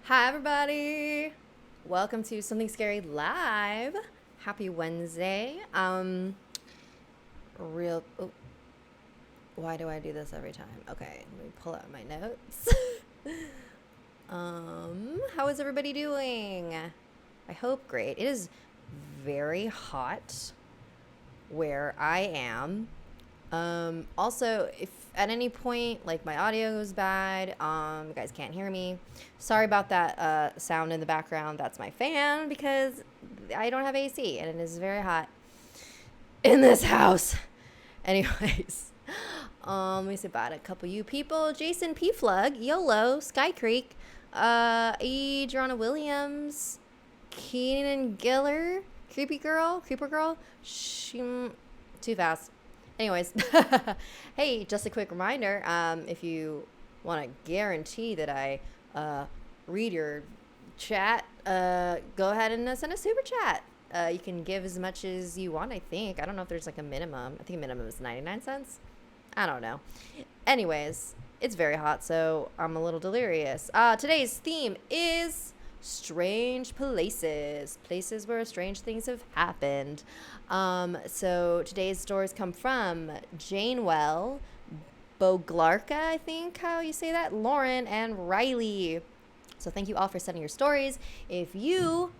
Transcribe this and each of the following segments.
Hi, everybody. Welcome to Something Scary Live. Happy Wednesday. Oh, why do I do this every time? Okay, let me pull out my notes. How is everybody doing? I hope great. It is very hot where I am. Also, if at any point like my audio goes bad, you guys can't hear me, sorry about that sound in the background. That's my fan because I don't have AC and it is very hot in this house. Anyways, let me say about a couple of you people: Jason P. Flug, YOLO, Sky Creek, Adriana Williams, Keenan Giller, Creeper Girl, too fast. Anyways, hey, just a quick reminder, if you want to guarantee that I read your chat, go ahead and send a super chat. You can give as much as you want, I think. I don't know if there's like a minimum. I think a minimum is 99 cents. I don't know. Anyways, it's very hot, so I'm a little delirious. Today's theme is strange places where strange things have happened. So today's stories come from Janewell, Boglarka, I think how you say that, Lauren, and Riley. So thank you all for sending your stories. If you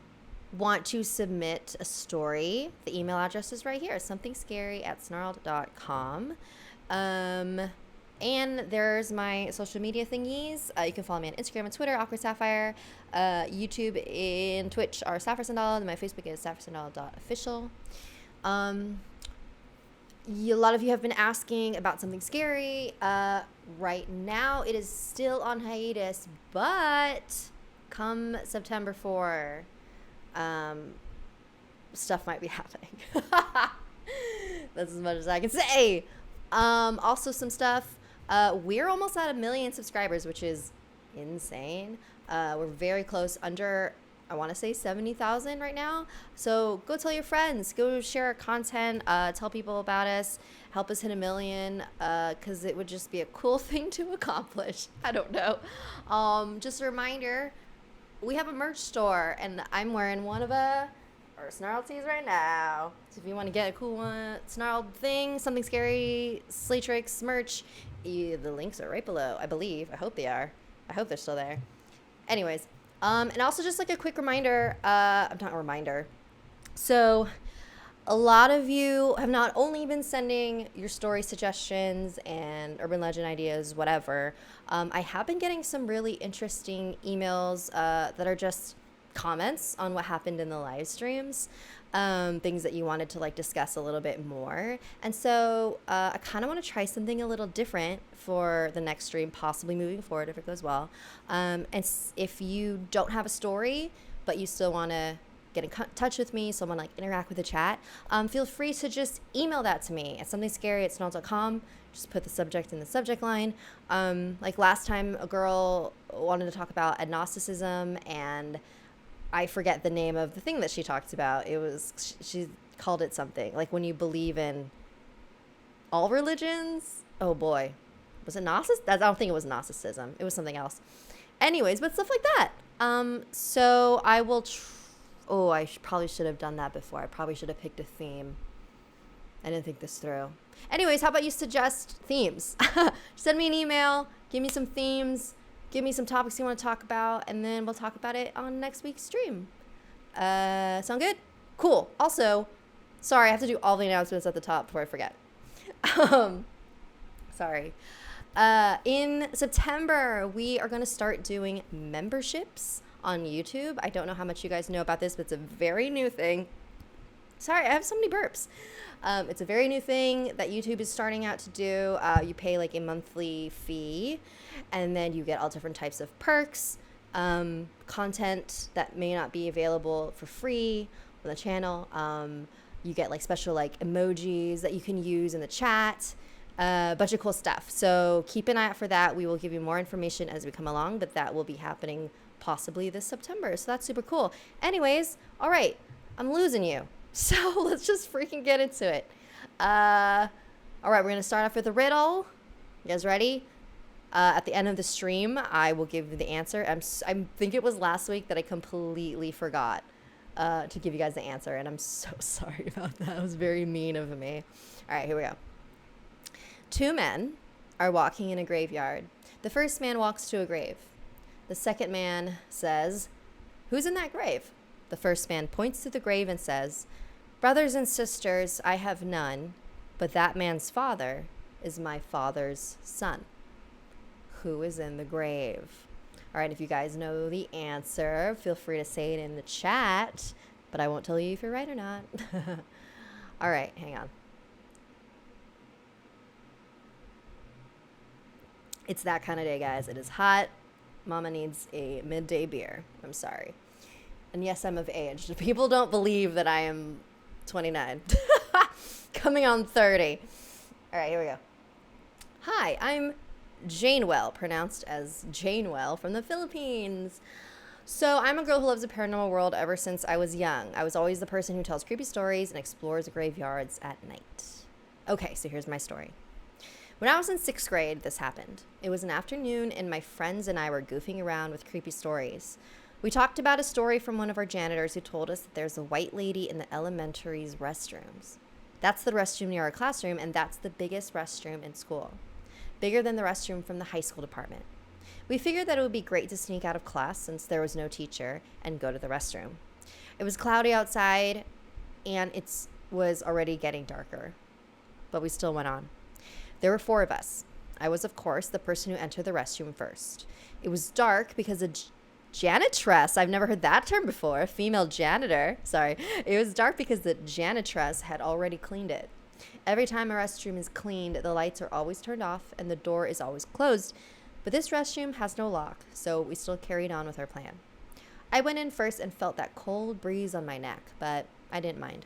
want to submit a story, the email address is right here, somethingscary@snarled.com. And there's my social media thingies. You can follow me on Instagram and Twitter, Awkward Sapphire. YouTube and Twitch are Sapphire Snarled, and my Facebook is sapphiresnarled.official. A lot of you have been asking about Something Scary. Right now, it is still on hiatus, but come September 4, stuff might be happening. That's as much as I can say. Also, some stuff. We're almost at 1 million subscribers, which is insane. We're very close, under, I want to say 70,000 right now. So go tell your friends, go share our content, tell people about us, help us hit 1 million, because it would just be a cool thing to accomplish. I don't know. Just a reminder, we have a merch store, and I'm wearing one of our Snarled tees right now. So if you want to get a cool one, Snarled thing, Something Scary, Slatrix merch, the links are right below, I believe. I hope they are. I hope they're still there. Anyways, and also just like a quick reminder, not a reminder. So a lot of you have not only been sending your story suggestions and urban legend ideas, whatever. I have been getting some really interesting emails that are just comments on what happened in the live streams, things that you wanted to like discuss a little bit more. And so I kind of want to try something a little different for the next stream, possibly moving forward if it goes well. And if you don't have a story but you still want to get in touch with me, someone like interact with the chat, feel free to just email that to me at somethingscary@snarled.com. Just put the subject in the subject line. Like last time, a girl wanted to talk about agnosticism, and I forget the name of the thing that she talked about. It was, she called it something like when you believe in all religions. Oh boy, was it Gnosis? I don't think it was Gnosticism. It was something else. Anyways, but stuff like that. So I will. Probably should have done that before. I probably should have picked a theme. I didn't think this through. Anyways, how about you suggest themes? Send me an email. Give me some themes. Give me some topics you want to talk about, and then we'll talk about it on next week's stream. Sound good? Cool. Also, sorry, I have to do all the announcements at the top before I forget. Sorry. In September, we are going to start doing memberships on YouTube. I don't know how much you guys know about this, but it's a very new thing. Sorry, I have so many burps. It's a very new thing that YouTube is starting out to do. You pay like a monthly fee, and then you get all different types of perks, content that may not be available for free on the channel. You get like special like emojis that you can use in the chat, a bunch of cool stuff. So keep an eye out for that. We will give you more information as we come along, but that will be happening possibly this September. So that's super cool. Anyways, all right, I'm losing you. So let's just freaking get into it. All right, we're going to start off with a riddle. You guys ready? At the end of the stream, I will give you the answer. I think it was last week that I completely forgot to give you guys the answer, and I'm so sorry about that. It was very mean of me. All right, here we go. Two men are walking in a graveyard. The first man walks to a grave. The second man says, "Who's in that grave?" The first man points to the grave and says, "Brothers and sisters, I have none, but that man's father is my father's son." Who is in the grave? All right, if you guys know the answer, feel free to say it in the chat, but I won't tell you if you're right or not. All right, hang on. It's that kind of day, guys. It is hot. Mama needs a midday beer. I'm sorry. And yes, I'm of age. People don't believe that I am 29. Coming on 30. All right, here we go. Hi, I'm Janewell, pronounced as Janewell, from the Philippines. So I'm a girl who loves the paranormal world ever since I was young. I was always the person who tells creepy stories and explores graveyards at night. Okay, so here's my story. When I was in 6th grade, this happened. It was an afternoon, and my friends and I were goofing around with creepy stories. We talked about a story from one of our janitors who told us that there's a white lady in the elementary's restrooms. That's the restroom near our classroom, and that's the biggest restroom in school. Bigger than the restroom from the high school department. We figured that it would be great to sneak out of class since there was no teacher and go to the restroom. It was cloudy outside, and it was already getting darker, but we still went on. There were 4 of us. I was, of course, the person who entered the restroom first. It was dark because the janitress, I've never heard that term before, female janitor, sorry. It was dark because the janitress had already cleaned it. Every time a restroom is cleaned, the lights are always turned off and the door is always closed. But this restroom has no lock, so we still carried on with our plan. I went in first and felt that cold breeze on my neck, but I didn't mind.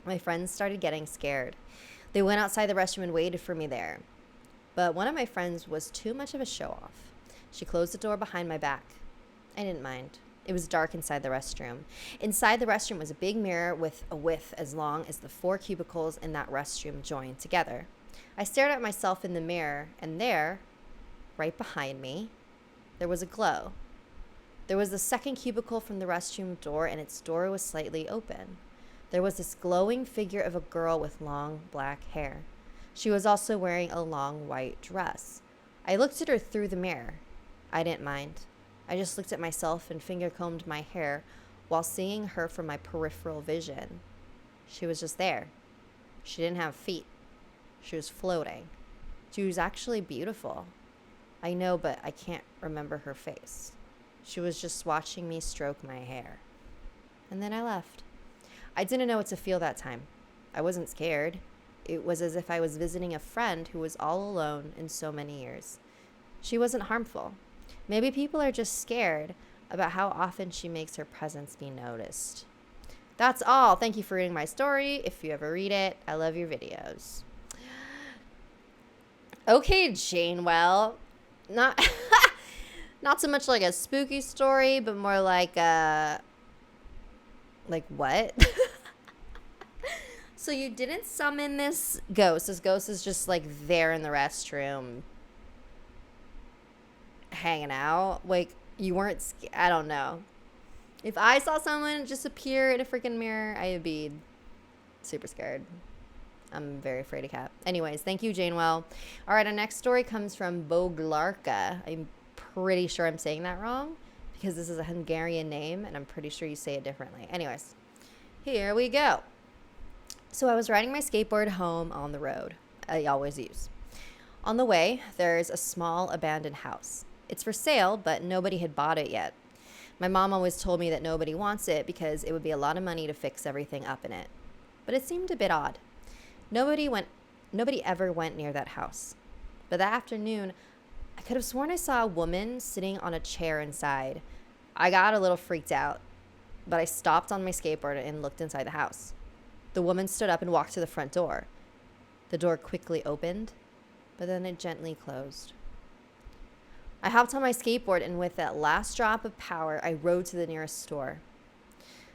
My friends started getting scared. They went outside the restroom and waited for me there. But one of my friends was too much of a show-off. She closed the door behind my back. I didn't mind. It was dark inside the restroom. Inside the restroom was a big mirror with a width as long as the 4 cubicles in that restroom joined together. I stared at myself in the mirror, and there, right behind me, there was a glow. There was the second cubicle from the restroom door, and its door was slightly open. There was this glowing figure of a girl with long black hair. She was also wearing a long white dress. I looked at her through the mirror. I didn't mind. I just looked at myself and finger-combed my hair while seeing her from my peripheral vision. She was just there. She didn't have feet. She was floating. She was actually beautiful. I know, but I can't remember her face. She was just watching me stroke my hair. And then I left. I didn't know what to feel that time. I wasn't scared. It was as if I was visiting a friend who was all alone in so many years. She wasn't harmful. Maybe people are just scared about how often she makes her presence be noticed. That's all. Thank you for reading my story. If you ever read it, I love your videos. Okay, Janewell. Not not so much like a spooky story, but more like what? So you didn't summon this ghost. This ghost is just like there in the restroom hanging out. Like you weren't I don't know. If I saw someone just appear in a freaking mirror, I would be super scared. I'm very afraid of cat. Anyways, thank you, Janewell. All right, our next story comes from Boglarka. I'm pretty sure I'm saying that wrong because this is a Hungarian name, and I'm pretty sure you say it differently. Anyways, here we go. So I was riding my skateboard home on the road. I always use. On the way, there's a small abandoned house. It's for sale, but nobody had bought it yet. My mom always told me that nobody wants it because it would be a lot of money to fix everything up in it. But it seemed a bit odd. Nobody ever went near that house. But that afternoon, I could have sworn I saw a woman sitting on a chair inside. I got a little freaked out, but I stopped on my skateboard and looked inside the house. The woman stood up and walked to the front door. The door quickly opened, but then it gently closed. I hopped on my skateboard, and with that last drop of power, I rode to the nearest store.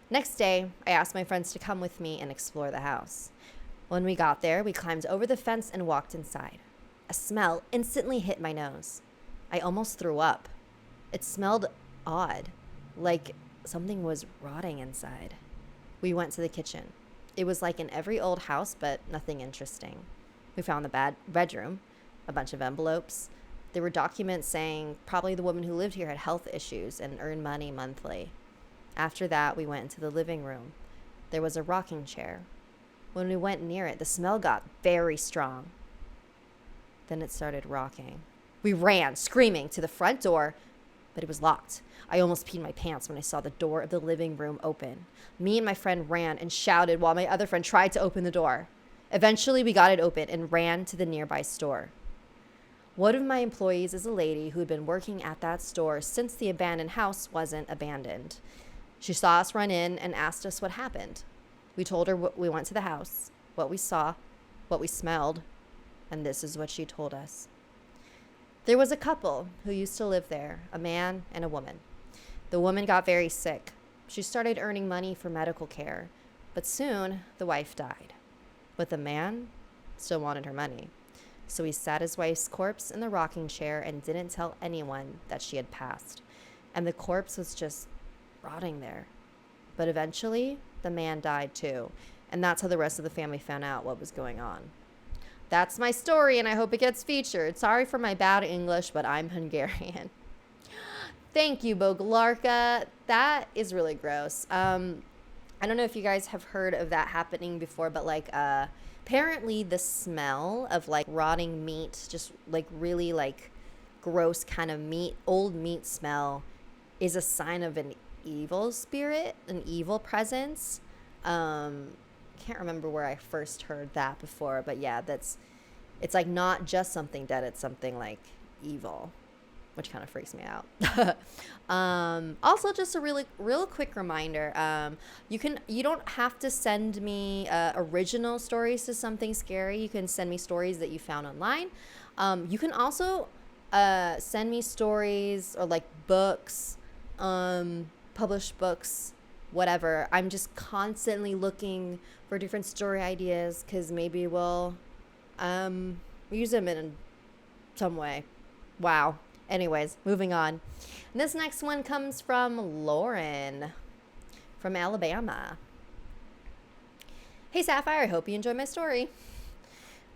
Next day, I asked my friends to come with me and explore the house. When we got there, we climbed over the fence and walked inside. a smell instantly hit my nose. I almost threw up. It smelled odd, like something was rotting inside. We went to the kitchen. It was like in every old house, but nothing interesting. We found the bedroom, a bunch of envelopes. There were documents saying probably the woman who lived here had health issues and earned money monthly. After that, we went into the living room. There was a rocking chair. When we went near it, the smell got very strong. Then it started rocking. We ran, screaming, to the front door, but it was locked. I almost peed my pants when I saw the door of the living room open. Me and my friend ran and shouted while my other friend tried to open the door. Eventually, we got it open and ran to the nearby store. One of my employees is a lady who had been working at that store since the abandoned house wasn't abandoned. She saw us run in and asked us what happened. We told her we went to the house, what we saw, what we smelled, and this is what she told us. There was a couple who used to live there, a man and a woman. The woman got very sick. She started earning money for medical care, but soon the wife died. But the man still wanted her money. So he sat his wife's corpse in the rocking chair and didn't tell anyone that she had passed. And the corpse was just rotting there. But eventually, the man died too. And that's how the rest of the family found out what was going on. That's my story, and I hope it gets featured. Sorry for my bad English, but I'm Hungarian. Thank you, Bogalarka. That is really gross. I don't know if you guys have heard of that happening before, but like apparently the smell of like rotting meat, just like really like gross kind of meat, old meat smell, is a sign of an evil spirit, an evil presence. Can't remember where I first heard that before, but yeah, it's like not just something dead, it's something like evil, which kind of freaks me out. Also, just a real quick reminder, you don't have to send me original stories to something scary. You can send me stories that you found online. You can also send me stories or like books, published books, whatever. I'm just constantly looking for different story ideas because maybe we'll use them in some way. Wow. Anyways, moving on. And this next one comes from Lauren from Alabama. Hey, Sapphire, I hope you enjoy my story.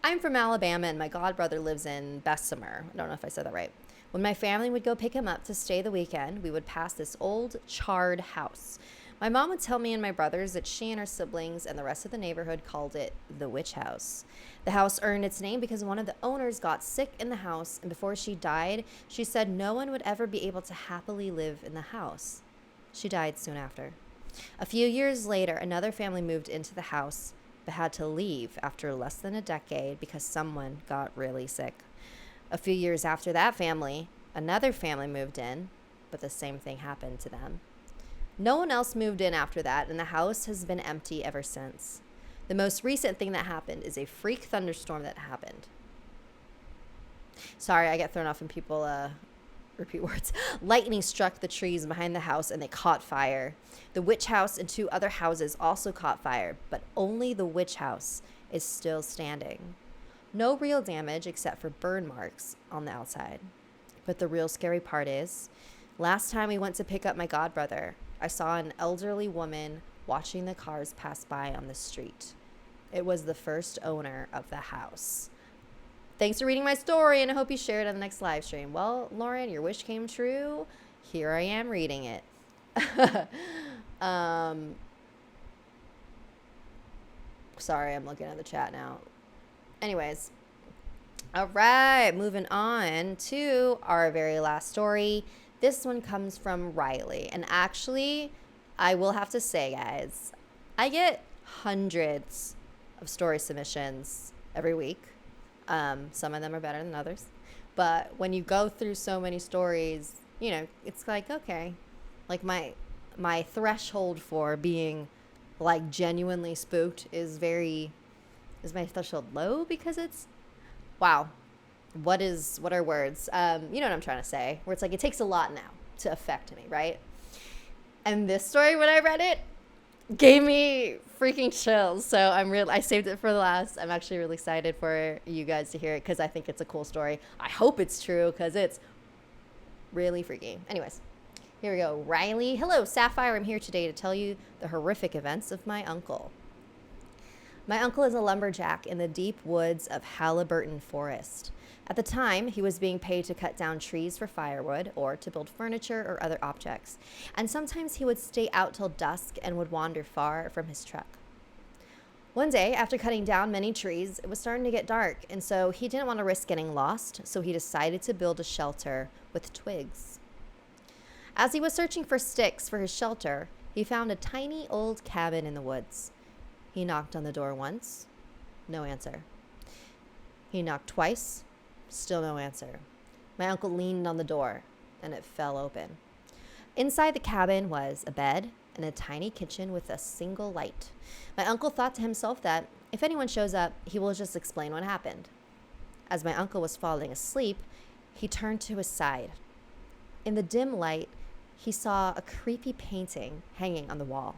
I'm from Alabama and my godbrother lives in Bessemer. I don't know if I said that right. When my family would go pick him up to stay the weekend, we would pass this old charred house. My mom would tell me and my brothers that she and her siblings and the rest of the neighborhood called it the witch house. The house earned its name because one of the owners got sick in the house, and before she died, she said no one would ever be able to happily live in the house. She died soon after. A few years later, another family moved into the house, but had to leave after less than a decade because someone got really sick. A few years after that family, another family moved in, but the same thing happened to them. No one else moved in after that, and the house has been empty ever since. The most recent thing that happened is a freak thunderstorm that happened. Sorry, I get thrown off when people repeat words. Lightning struck the trees behind the house and they caught fire. The witch house and 2 other houses also caught fire, but only the witch house is still standing. No real damage except for burn marks on the outside. But the real scary part is, last time we went to pick up my godbrother, I saw an elderly woman watching the cars pass by on the street. It was the first owner of the house. Thanks for reading my story, and I hope you share it on the next live stream. Well, Lauren, your wish came true. Here I am reading it. Sorry, I'm looking at the chat now. Anyways. All right, moving on to our very last story. This one comes from Riley. And actually, I will have to say, guys, I get hundreds of story submissions every week. Some of them are better than others. But when you go through so many stories, you know, it's like, okay, like my threshold for being like genuinely spooked is my threshold low because it's, wow. What are words? You know what I'm trying to say, where it's like, it takes a lot now to affect me, right? And this story, when I read it, gave me freaking chills. So I saved it for the last. I'm actually really excited for you guys to hear it because I think it's a cool story. I hope it's true because it's really freaky. Anyways, here we go. Riley. Hello, Sapphire. I'm here today to tell you the horrific events of my uncle. My uncle is a lumberjack in the deep woods of Halliburton Forest. At the time, he was being paid to cut down trees for firewood or to build furniture or other objects, and sometimes he would stay out till dusk and would wander far from his truck. One day, after cutting down many trees, it was starting to get dark, and so he didn't want to risk getting lost, so he decided to build a shelter with twigs. As he was searching for sticks for his shelter, he found a tiny old cabin in the woods. He knocked on the door once, no answer. He knocked twice, still no answer. My uncle leaned on the door, and it fell open. Inside the cabin was a bed and a tiny kitchen with a single light. My uncle thought to himself that if anyone shows up, he will just explain what happened. As my uncle was falling asleep, he turned to his side. In the dim light, he saw a creepy painting hanging on the wall.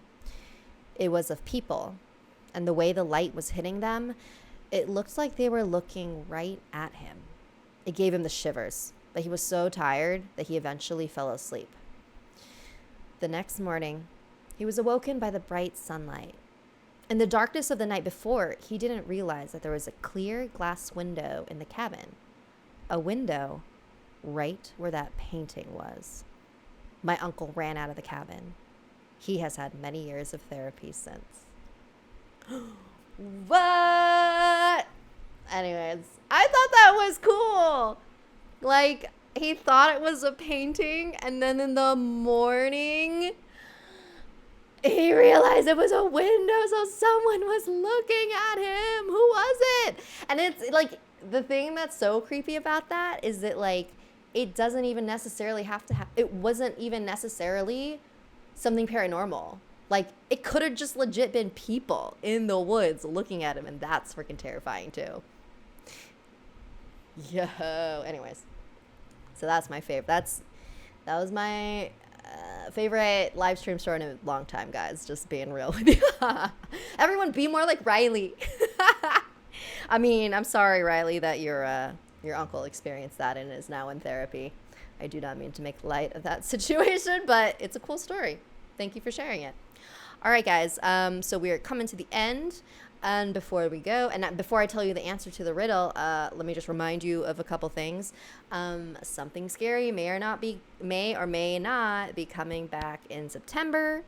It was of people, and the way the light was hitting them, it looked like they were looking right at him. It gave him the shivers, but he was so tired that he eventually fell asleep. The next morning, he was awoken by the bright sunlight. In the darkness of the night before, he didn't realize that there was a clear glass window in the cabin. A window right where that painting was. My uncle ran out of the cabin. He has had many years of therapy since. What? Anyways, I thought that was cool. Like, he thought it was a painting, and then in the morning, he realized it was a window, so someone was looking at him. Who was it? And it's like, the thing that's so creepy about that is that, like, it doesn't even necessarily have to it wasn't even necessarily something paranormal. Like, it could have just legit been people in the woods looking at him, and that's freaking terrifying too. Yo, anyways, so that's my favorite. That was my favorite live stream story in a long time, guys. Just being real with you. Everyone, be more like Riley. I mean, I'm sorry, Riley, that your uncle experienced that and is now in therapy. I do not mean to make light of that situation, but it's a cool story. Thank you for sharing it. All right, guys. So we are coming to the end. And before we go, and before I tell you the answer to the riddle, let me just remind you of a couple things. Something Scary may or may not be coming back in September.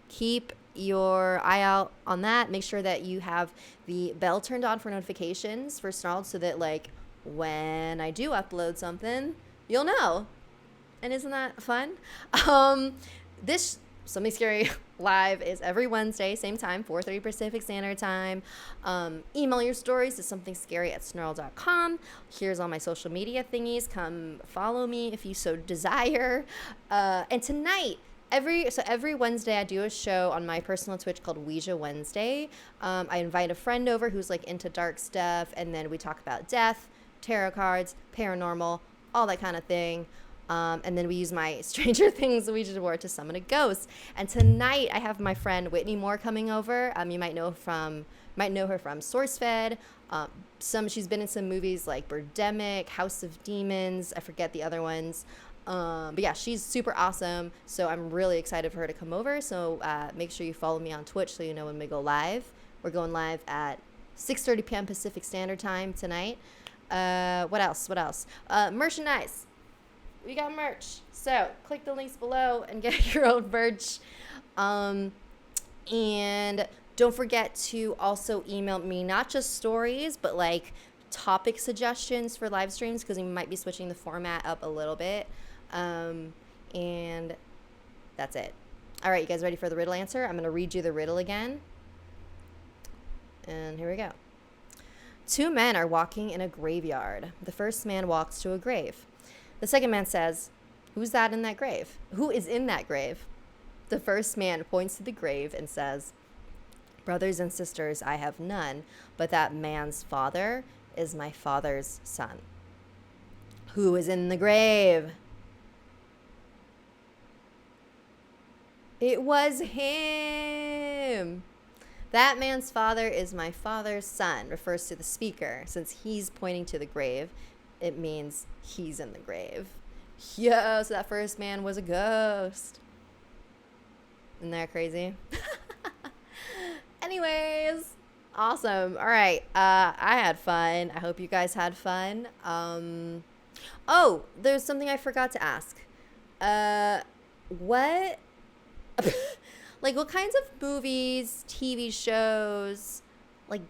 Keep your eye out on that. Make sure that you have the bell turned on for notifications for Snarled so that, like, when I do upload something, you'll know. And isn't that fun? This Something Scary live is every Wednesday, same time, 4:30 Pacific Standard Time. Email your stories to somethingscary@snarl.com. Here's all my social media thingies. Come follow me if you so desire. And tonight, every Wednesday, I do a show on my personal Twitch called Ouija Wednesday. I invite a friend over who's like into dark stuff, and then we talk about death, tarot cards, paranormal, all that kind of thing. And then we use my Stranger Things Ouija board to summon a ghost. And tonight I have my friend Whitney Moore coming over. You might know her from SourceFed. She's been in some movies like Birdemic, House of Demons. I forget the other ones. But yeah, she's super awesome. So I'm really excited for her to come over. So make sure you follow me on Twitch so you know when we go live. We're going live at 6:30 p.m. Pacific Standard Time tonight. What else? Merchandise. We got merch. So click the links below and get your own merch. And don't forget to also email me not just stories, but like topic suggestions for live streams, because we might be switching the format up a little bit. And that's it. All right, you guys ready for the riddle answer? I'm going to read you the riddle again. And here we go. Two men are walking in a graveyard. The first man walks to a grave. The second man says, "Who's that in that grave? Who is in that grave?" The first man points to the grave and says, "Brothers and sisters, I have none, but that man's father is my father's son." Who is in the grave? It was him. time. That man's father is my father's son refers to the speaker. Since he's pointing to the grave, it means he's in the grave. Yo, so that first man was a ghost. Isn't that crazy? Anyways, awesome. All right. I had fun. I hope you guys had fun. Oh, there's something I forgot to ask. What like what kinds of movies, TV shows, like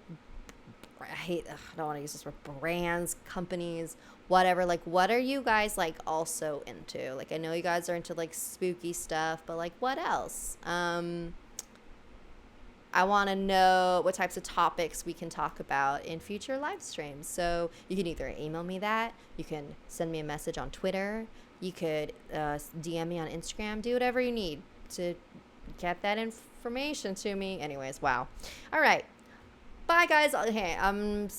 I don't want to use this word, brands, companies, whatever, like what are you guys like also into? Like I know you guys are into like spooky stuff, but like what else? I want to know what types of topics we can talk about in future live streams. So you can either email me that, you can send me a message on Twitter, you could DM me on Instagram, do whatever you need to get that information to me. Anyways, wow. All right. Bye, guys. Okay,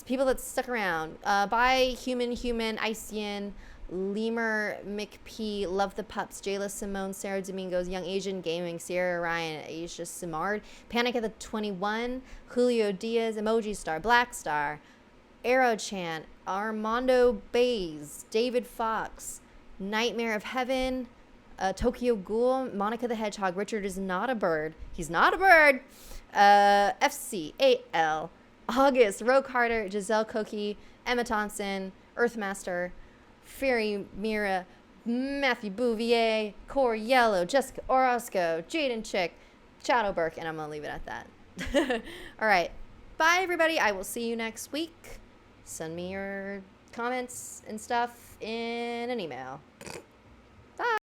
people that stuck around. Bye, Human, Ician, Lemur, McP, Love the Pups, Jayla Simone, Sarah Domingos, Young Asian Gaming, Sierra Ryan, Aisha Simard, Panic at the 21, Julio Diaz, Emoji Star, Black Star, Arrow Chan, Armando Bays, David Fox, Nightmare of Heaven, Tokyo Ghoul, Monica the Hedgehog, Richard is not a bird. He's not a bird. FCAL, August, Ro Carter, Giselle Cookie, Emma Thompson, Earthmaster, Fairy Mira, Matthew Bouvier, Corey Yellow, Jessica Orozco, Jaden Chick, Shadow Burke, and I'm going to leave it at that. All right. Bye, everybody. I will see you next week. Send me your comments and stuff in an email.